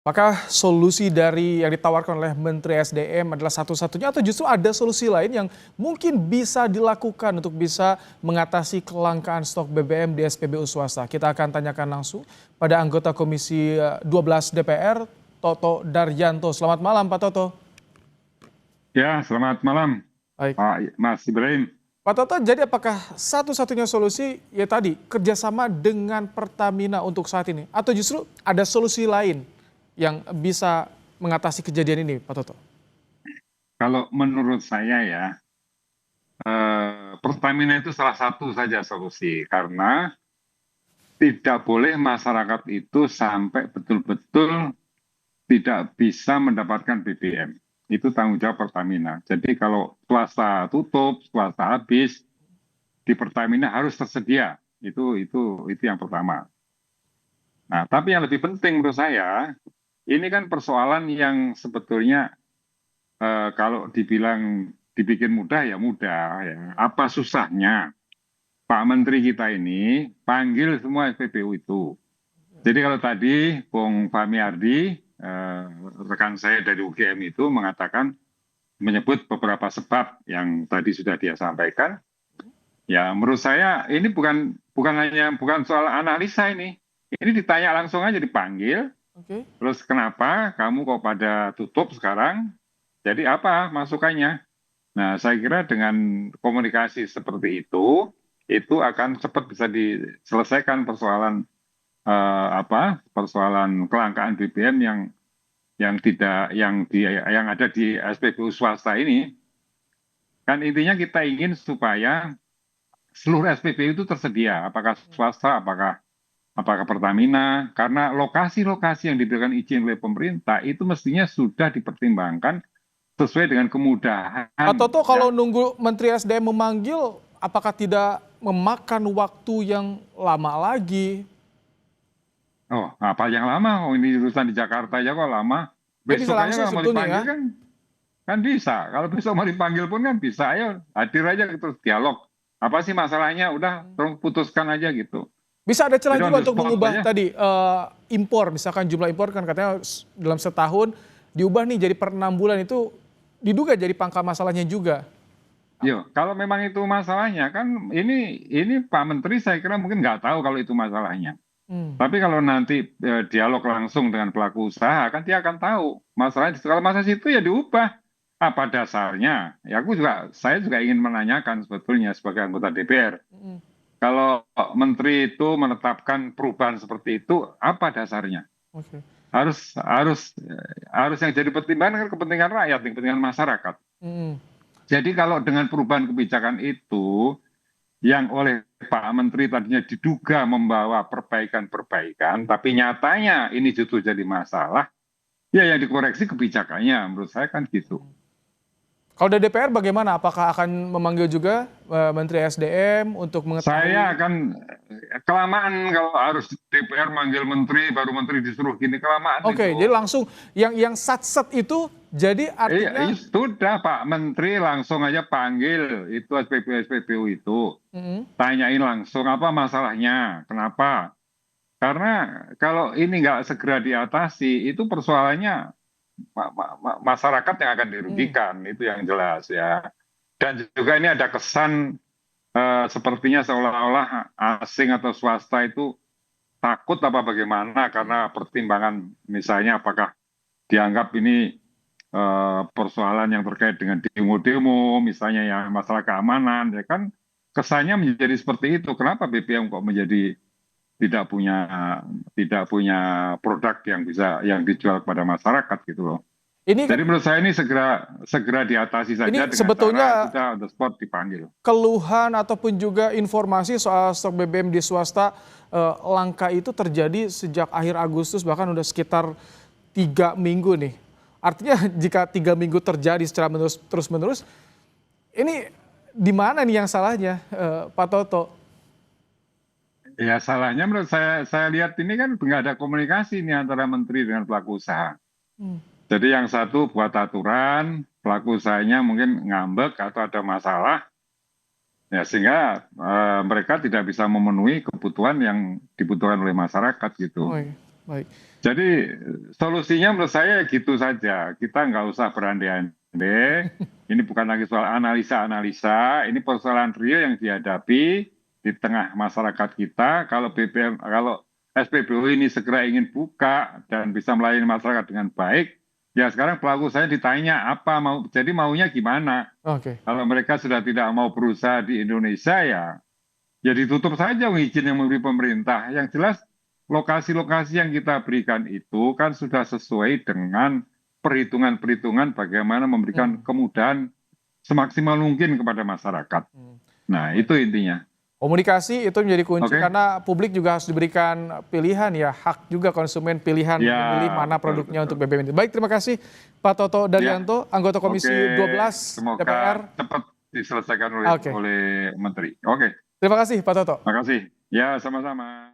Apakah solusi dari yang ditawarkan oleh Menteri SDM adalah satu-satunya atau justru ada solusi lain yang mungkin bisa dilakukan untuk bisa mengatasi kelangkaan stok BBM di SPBU swasta? Kita akan tanyakan langsung pada anggota Komisi 12 DPR, Toto Daryanto. Selamat malam Pak Toto. Ya, selamat malam, Baik. Pak Mas Ibrahim. Pak Toto, jadi apakah satu-satunya solusi ya tadi kerjasama dengan Pertamina untuk saat ini? Atau justru ada solusi lain yang bisa mengatasi kejadian ini Pak Toto? Kalau menurut saya ya, Pertamina itu salah satu saja solusi. Karena tidak boleh masyarakat itu sampai betul-betul tidak bisa mendapatkan BBM. Itu tanggung jawab Pertamina. Jadi kalau swasta tutup, swasta habis, di Pertamina harus tersedia. Itu yang pertama. Nah, tapi yang lebih penting menurut saya, ini kan persoalan yang sebetulnya kalau dibikin mudah ya mudah ya. Apa susahnya Pak Menteri kita ini panggil semua SPBU itu. Jadi kalau tadi Bung Fahmi Ardi, rekan saya dari UGM itu mengatakan menyebut beberapa sebab yang tadi sudah dia sampaikan. Ya menurut saya ini bukan soal analisa ini. Ini ditanya langsung aja dipanggil. Oke. Terus kenapa kamu kok pada tutup sekarang? Jadi apa masukannya? Nah, saya kira dengan komunikasi seperti itu akan cepat bisa diselesaikan persoalan persoalan kelangkaan BBM yang tidak yang ada di SPBU swasta ini. Kan intinya kita ingin supaya seluruh SPBU itu tersedia, apakah swasta, apakah Pertamina, karena lokasi-lokasi yang diberikan izin oleh pemerintah itu mestinya sudah dipertimbangkan sesuai dengan Pak kemudahan Toto, kalau ya. nunggu Menteri SDM memanggil, apakah tidak memakan waktu yang lama lagi? Oh, apa yang lama? Oh, ini urusan di Jakarta aja kok lama. Bisa Besok aja langsung kalau mau sebetulnya ya. dipanggil kan bisa. Kalau besok mau dipanggil pun kan bisa. Ayo hadir aja terus dialog. Apa sih masalahnya? Udah terus putuskan aja gitu. Bisa ada celah Jadi on juga the untuk spot mengubah aja. tadi impor, misalkan jumlah impor kan katanya dalam setahun diubah nih jadi per 6 bulan itu diduga jadi pangkal masalahnya juga. Yo, kalau memang itu masalahnya kan ini Pak Menteri saya kira mungkin nggak tahu kalau itu masalahnya. Hmm. Tapi kalau nanti dialog langsung dengan pelaku usaha kan dia akan tahu masalahnya. Kalau masalah situ ya diubah. Apa dasarnya? Ya saya juga ingin menanyakan sebetulnya sebagai anggota DPR. Hmm. Kalau menteri itu menetapkan perubahan seperti itu, apa dasarnya? Oke. Harus yang jadi pertimbangan kan kepentingan rakyat, kepentingan masyarakat. Hmm. Jadi kalau dengan perubahan kebijakan itu yang oleh Pak Menteri tadinya diduga membawa perbaikan-perbaikan, tapi nyatanya ini justru jadi masalah, ya yang dikoreksi kebijakannya, menurut saya kan gitu. Kalau dari DPR bagaimana? Apakah akan memanggil juga Menteri SDM untuk Saya mengetahui? akan kelamaan kalau harus DPR manggil menteri, baru menteri disuruh gini, kelamaan Oke, jadi itu. langsung yang sat-set itu jadi artinya. Sudah Pak Menteri langsung aja panggil itu SPBU itu. Hmm. Tanyain langsung apa masalahnya, kenapa. Karena kalau ini nggak segera diatasi, itu persoalannya masyarakat yang akan Hmm. dirugikan, itu yang jelas ya. Dan juga ini ada kesan sepertinya seolah-olah asing atau swasta itu takut apa bagaimana karena pertimbangan misalnya apakah dianggap ini persoalan yang terkait dengan demo-demo, misalnya ya masalah keamanan, ya kan kesannya menjadi seperti itu. Kenapa BBM kok menjadi tidak punya tidak punya produk yang dijual kepada masyarakat gitu loh. Ini kan Jadi menurut saya ini segera diatasi saja ini dengan cara sebetulnya sudah on the spot dipanggil. keluhan ataupun juga informasi soal stok BBM di swasta langka itu terjadi sejak akhir Agustus, bahkan udah sekitar 3 minggu nih. Artinya jika 3 minggu terjadi secara terus-menerus, ini di mana nih yang salahnya, Pak Toto? Ya salahnya menurut saya lihat ini kan nggak ada komunikasi nih antara menteri dengan pelaku usaha. Hmm. Jadi yang satu buat aturan, pelaku usahanya mungkin ngambek atau ada masalah, ya sehingga mereka tidak bisa memenuhi kebutuhan yang dibutuhkan oleh masyarakat gitu. Oh, iya. Baik. Jadi solusinya menurut saya gitu saja. Kita nggak usah berandai-andai. Ini bukan lagi soal analisa-analisa. Ini persoalan real yang dihadapi di tengah masyarakat kita. Kalau kalau SPBU ini segera ingin buka dan bisa melayani masyarakat dengan baik, ya sekarang pelaku saya ditanya apa mau. Jadi maunya gimana? Oke. Kalau mereka sudah tidak mau berusaha di Indonesia ya ditutup saja izin yang memberi pemerintah. Yang jelas lokasi-lokasi yang kita berikan itu kan sudah sesuai dengan perhitungan-perhitungan bagaimana memberikan Hmm. kemudahan semaksimal mungkin kepada masyarakat. Hmm. Nah, Baik. itu intinya. Komunikasi itu menjadi kunci Oke? karena publik juga harus diberikan pilihan ya, hak juga konsumen pilihan Ya, memilih mana betul, produknya betul. untuk BBM ini. Baik, terima kasih Pak Toto Ya, Daryanto, anggota oke. Komisi 12 DPR. Semoga cepat diselesaikan Oke, oleh Menteri. Oke, terima kasih Pak Toto. makasih. Ya, sama-sama.